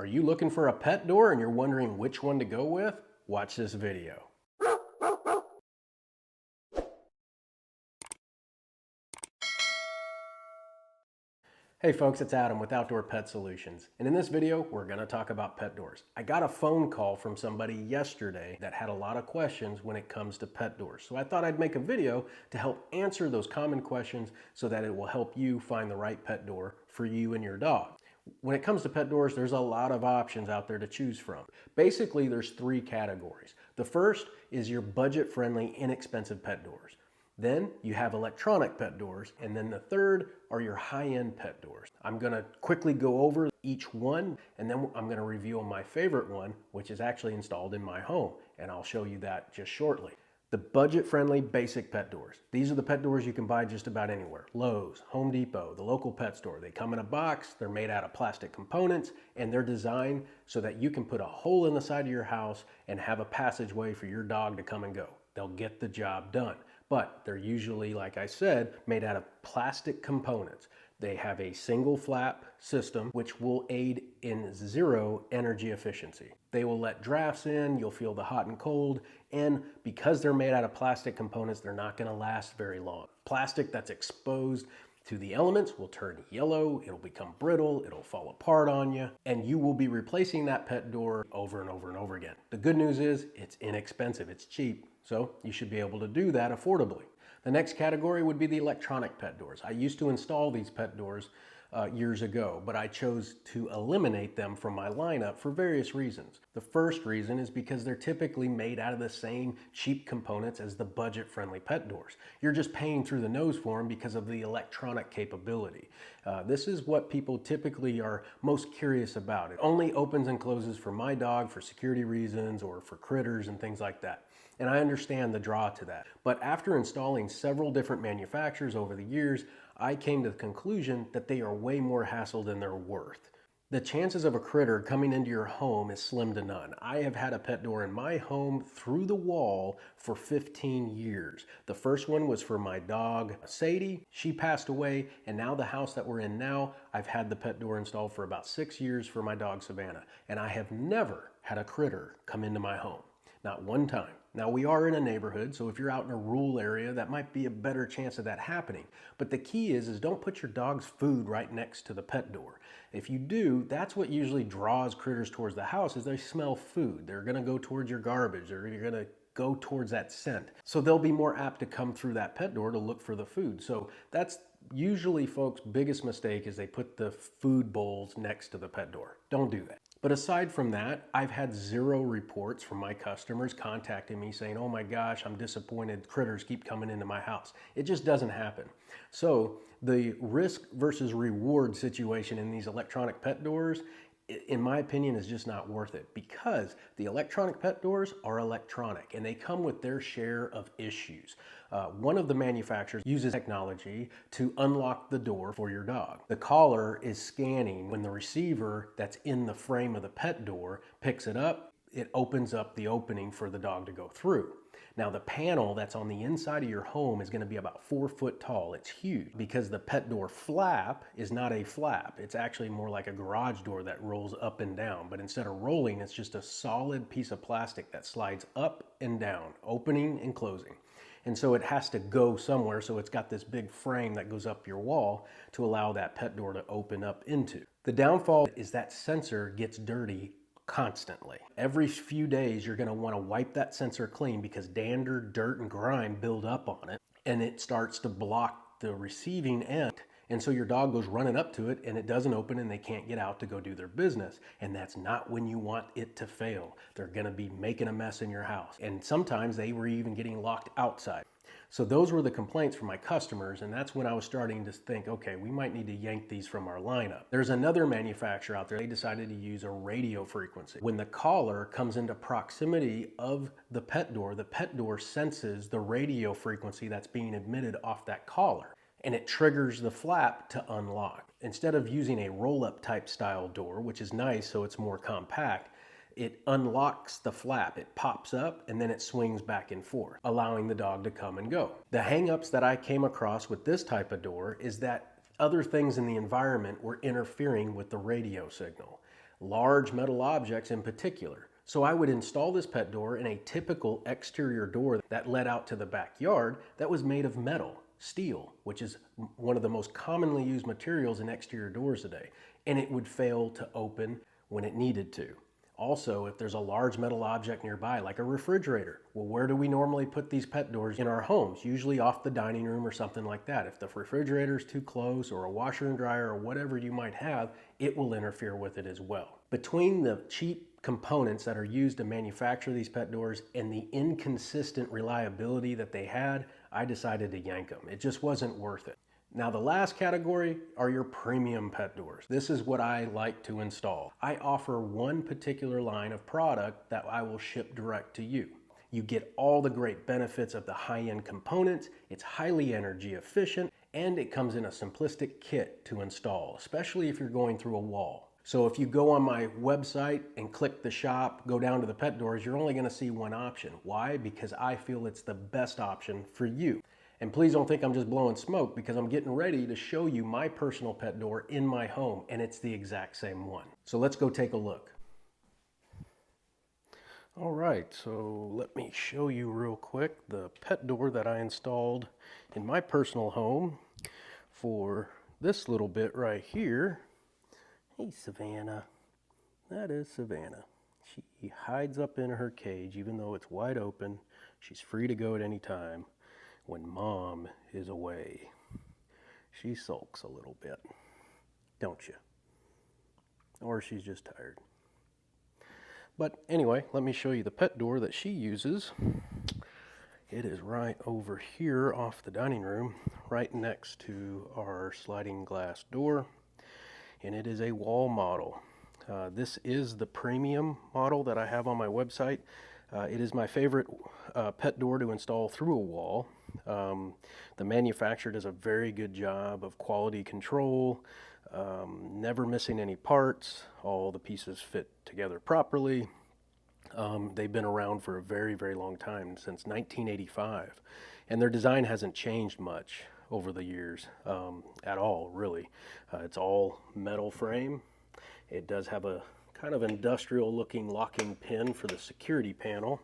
Are you looking for a pet door and you're wondering which one to go with? Watch this video. Hey folks, it's Adam with Outdoor Pet Solutions. And in this video, we're gonna talk about pet doors. I got a phone call from somebody yesterday that had a lot of questions when it comes to pet doors. So I thought I'd make a video to help answer those common questions so that it will help you find the right pet door for you and your dog. When it comes to pet doors, there's a lot of options out there to choose from. Basically, there's three categories. The first is your budget-friendly, inexpensive pet doors. Then you have electronic pet doors, and then the third are your high-end pet doors. I'm gonna quickly go over each one, and then I'm gonna reveal my favorite one, which is actually installed in my home, and I'll show you that just shortly. The budget-friendly basic pet doors. These are the pet doors you can buy just about anywhere. Lowe's, Home Depot, the local pet store. They come in a box, they're made out of plastic components, and they're designed so that you can put a hole in the side of your house and have a passageway for your dog to come and go. They'll get the job done. But they're usually, like I said, made out of plastic components. They have a single flap system which will aid in zero energy efficiency. They will let drafts in, you'll feel the hot and cold, and because they're made out of plastic components, they're not gonna last very long. Plastic that's exposed to the elements will turn yellow, it'll become brittle, it'll fall apart on you, and you will be replacing that pet door over and over and over again. The good news is it's inexpensive, it's cheap, so you should be able to do that affordably. The next category would be the electronic pet doors. I used to install these pet doors years ago, but I chose to eliminate them from my lineup for various reasons. The first reason is because they're typically made out of the same cheap components as the budget-friendly pet doors. You're just paying through the nose for them because of the electronic capability. This is what people typically are most curious about. It only opens and closes for my dog for security reasons or for critters and things like that. And I understand the draw to that. But after installing several different manufacturers over the years, I came to the conclusion that they are way more hassle than they're worth. The chances of a critter coming into your home is slim to none. I have had a pet door in my home through the wall for 15 years. The first one was for my dog, Sadie. She passed away, and now the house that we're in now, I've had the pet door installed for about 6 years for my dog, Savannah. And I have never had a critter come into my home. Not one time. Now we are in a neighborhood, so if you're out in a rural area, that might be a better chance of that happening. But the key is don't put your dog's food right next to the pet door. If you do, that's what usually draws critters towards the house is they smell food. They're gonna go towards your garbage, or you're gonna go towards that scent. So they'll be more apt to come through that pet door to look for the food. So that's usually folks' biggest mistake is they put the food bowls next to the pet door. Don't do that. But aside from that, I've had zero reports from my customers contacting me saying, oh my gosh, I'm disappointed, critters keep coming into my house. It just doesn't happen. So the risk versus reward situation in these electronic pet doors, in my opinion, is just not worth it because the electronic pet doors are electronic and they come with their share of issues. One of the manufacturers uses technology to unlock the door for your dog. The collar is scanning when the receiver that's in the frame of the pet door picks it up, it opens up the opening for the dog to go through. Now the panel that's on the inside of your home is going to be about 4 foot tall. It's huge because the pet door flap is not a flap. It's actually more like a garage door that rolls up and down. But instead of rolling, it's just a solid piece of plastic that slides up and down, opening and closing. And so it has to go somewhere. So it's got this big frame that goes up your wall to allow that pet door to open up into. The downfall is that sensor gets dirty constantly. Every few days, you're going to want to wipe that sensor clean because dander, dirt, and grime build up on it, and it starts to block the receiving end. And so your dog goes running up to it and it doesn't open and they can't get out to go do their business. And that's not when you want it to fail. They're going to be making a mess in your house. And sometimes they were even getting locked outside. So those were the complaints from my customers, and that's when I was starting to think, okay, we might need to yank these from our lineup. There's another manufacturer out there, they decided to use a radio frequency. When the collar comes into proximity of the pet door senses the radio frequency that's being emitted off that collar, and it triggers the flap to unlock. Instead of using a roll-up type style door, which is nice so it's more compact, it unlocks the flap, it pops up, and then it swings back and forth, allowing the dog to come and go. The hang-ups that I came across with this type of door is that other things in the environment were interfering with the radio signal. large metal objects in particular. So I would install this pet door in a typical exterior door that led out to the backyard that was made of metal, steel, which is one of the most commonly used materials in exterior doors today, and it would fail to open when it needed to. Also, if there's a large metal object nearby, like a refrigerator, well, where do we normally put these pet doors in our homes? Usually off the dining room or something like that. If the refrigerator is too close, or a washer and dryer, or whatever you might have, it will interfere with it as well. Between the cheap components that are used to manufacture these pet doors and the inconsistent reliability that they had, I decided to yank them. It just wasn't worth it. Now the last category are your premium pet doors. This is what I like to install. I offer one particular line of product that I will ship direct to you. You get all the great benefits of the high-end components, it's highly energy efficient, and it comes in a simplistic kit to install, especially if you're going through a wall. So if you go on my website and click the shop, go down to the pet doors, you're only gonna see one option. Why? Because I feel it's the best option for you. And please don't think I'm just blowing smoke, because I'm getting ready to show you my personal pet door in my home, and it's the exact same one. So let's go take a look. All right, so let me show you real quick the pet door that I installed in my personal home for this little bit right here. Hey, Savannah. That is Savannah. She hides up in her cage, even though it's wide open. She's free to go at any time. When Mom is away, she sulks a little bit, don't you? Or she's just tired. But anyway, let me show you the pet door that she uses. It is right over here off the dining room, right next to our sliding glass door, and it is a wall model. This is the premium model that I have on my website. It is my favorite pet door to install through a wall. The manufacturer does a very good job of quality control, never missing any parts. All the pieces fit together properly. They've been around for a very, very long time, since 1985. And their design hasn't changed much over the years at all, really. It's all metal frame. It does have a kind of industrial looking locking pin for the security panel.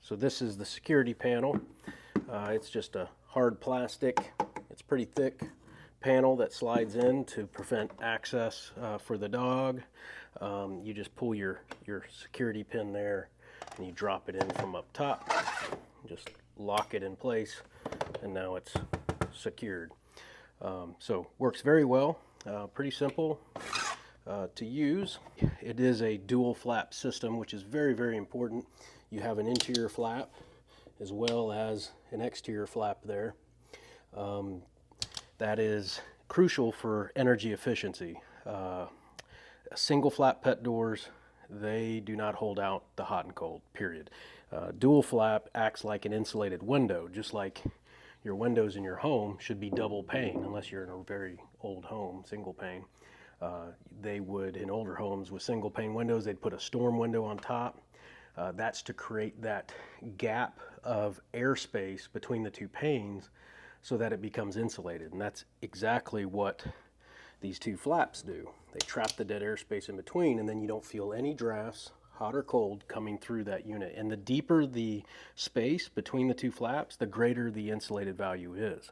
So this is the security panel. It's just a hard plastic, it's pretty thick panel that slides in to prevent access for the dog. You just pull your security pin there and you drop it in from up top. Just lock it in place and now it's secured. So works very well, pretty simple to use. It is a dual flap system, which is very, very important. You have an interior flap as well as an exterior flap there. That is crucial for energy efficiency. Single flap pet doors, they do not hold out the hot and cold, period. Dual flap acts like an insulated window, just like your windows in your home should be double pane, unless you're in a very old home, single pane. They would, in older homes with single pane windows, they'd put a storm window on top. That's to create that gap of airspace between the two panes so that it becomes insulated. And that's exactly what these two flaps do. They trap the dead airspace in between, and then you don't feel any drafts, hot or cold, coming through that unit. And the deeper the space between the two flaps, the greater the insulated value is.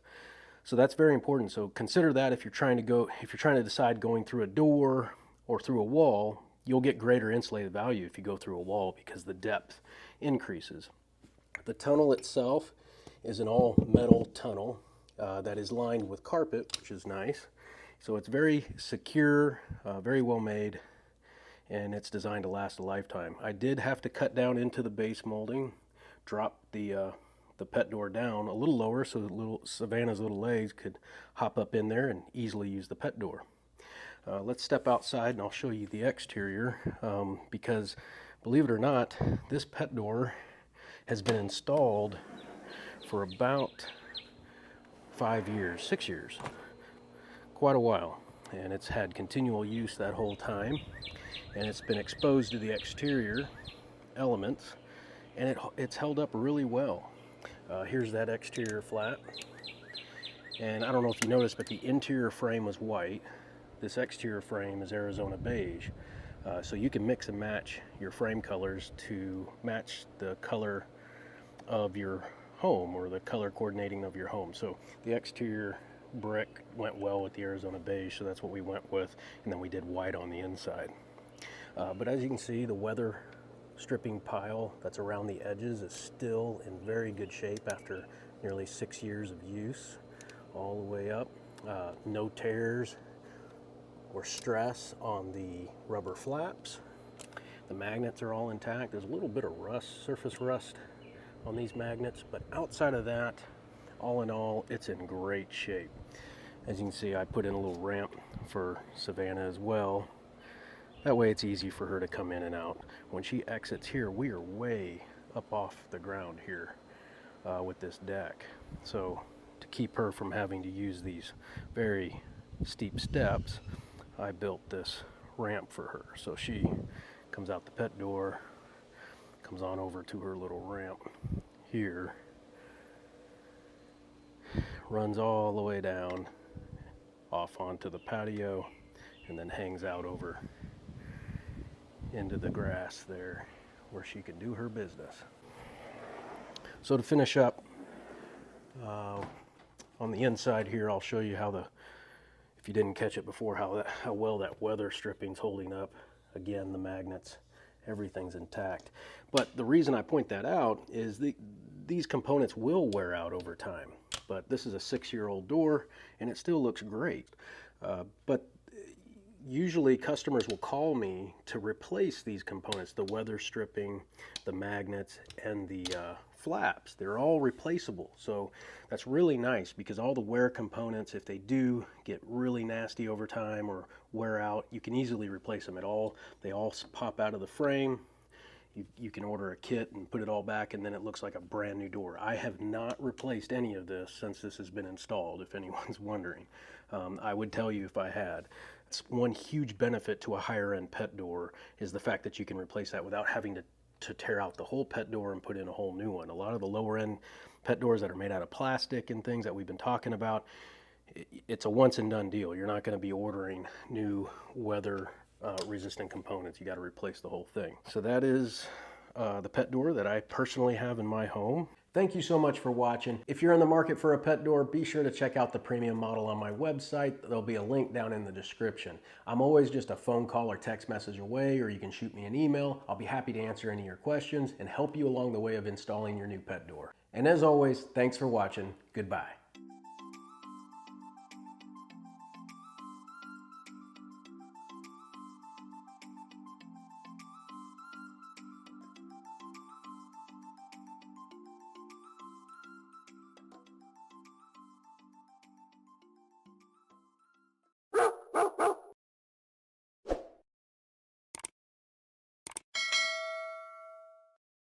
So that's very important. So consider that if you're trying to decide going through a door or through a wall, you'll get greater insulated value if you go through a wall because the depth increases. The tunnel itself is an all metal tunnel that is lined with carpet, which is nice. So it's very secure, very well made, and it's designed to last a lifetime. I did have to cut down into the base molding, drop the pet door down a little lower so Savannah's little legs could hop up in there and easily use the pet door. Let's step outside and I'll show you the exterior because, believe it or not, this pet door has been installed for about 5 years, 6 years, quite a while, and it's had continual use that whole time, and it's been exposed to the exterior elements, and it's held up really well. Here's that exterior flap, and I don't know if you noticed, but the interior frame was white. This exterior frame is Arizona beige. So you can mix and match your frame colors to match the color of your home or the color coordinating of your home. So the exterior brick went well with the Arizona beige, so that's what we went with, and then we did white on the inside. But as you can see, the weather stripping pile that's around the edges is still in very good shape after nearly 6 years of use, all the way up. No tears or stress on the rubber flaps. The magnets are all intact. There's a little bit of rust, surface rust on these magnets, but outside of that, all in all, it's in great shape. As you can see, I put in a little ramp for Savannah as well. That way it's easy for her to come in and out. When she exits here, we are way up off the ground here with this deck. So to keep her from having to use these very steep steps, I built this ramp for her. So she comes out the pet door, comes on over to her little ramp here, runs all the way down off onto the patio, and then hangs out over into the grass there where she can do her business. So to finish up, on the inside here, I'll show you how if you didn't catch it before, how well that weather stripping's holding up. Again, the magnets, everything's intact. But the reason I point that out is these components will wear out over time. But this is a 6-year-old door, and it still looks great. But usually customers will call me to replace these components, the weather stripping, the magnets, and the flaps. They're all replaceable. So that's really nice because all the wear components, if they do get really nasty over time or wear out, you can easily replace them. They all pop out of the frame. You can order a kit and put it all back, and then it looks like a brand new door. I have not replaced any of this since this has been installed, if anyone's wondering. I would tell you if I had. It's one huge benefit to a higher end pet door is the fact that you can replace that without having to tear out the whole pet door and put in a whole new one. A lot of the lower end pet doors that are made out of plastic and things that we've been talking about, it's a once and done deal. You're not going to be ordering new weather resistant components. You got to replace the whole thing. So that is the pet door that I personally have in my home. Thank you so much for watching. If you're in the market for a pet door, be sure to check out the premium model on my website. There'll be a link down in the description. I'm always just a phone call or text message away, or you can shoot me an email. I'll be happy to answer any of your questions and help you along the way of installing your new pet door. And as always, thanks for watching. Goodbye.